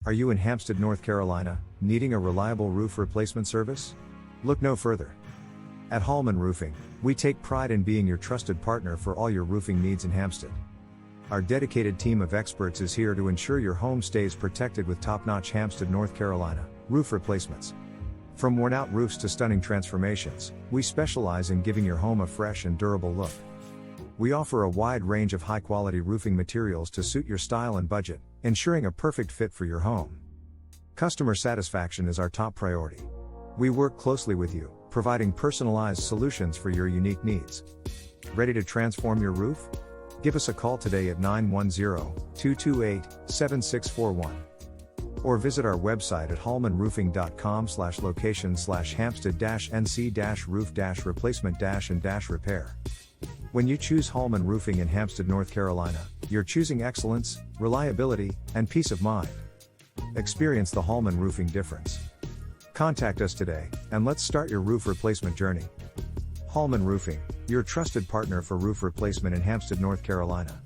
Are you in Hampstead, North Carolina, needing a reliable roof replacement service? Look no further. At Hallman Roofing, we take pride in being your trusted partner for all your roofing needs in Hampstead. Our dedicated team of experts is here to ensure your home stays protected with top-notch Hampstead, North Carolina, roof replacements. From worn-out roofs to stunning transformations, we specialize in giving your home a fresh and durable look. We offer a wide range of high-quality roofing materials to suit your style and budget, ensuring a perfect fit for your home. Customer satisfaction is our top priority. We work closely with you, providing personalized solutions for your unique needs. Ready to transform your roof? Give us a call today at 910-228-7641. Or visit our website at hallmanroofing.com/location/hampstead-nc-roof-replacement-and-repair. When you choose Hallman Roofing in Hampstead, North Carolina, you're choosing excellence, reliability, and peace of mind. Experience the Hallman Roofing difference. Contact us today, and let's start your roof replacement journey. Hallman Roofing, your trusted partner for roof replacement in Hampstead, North Carolina.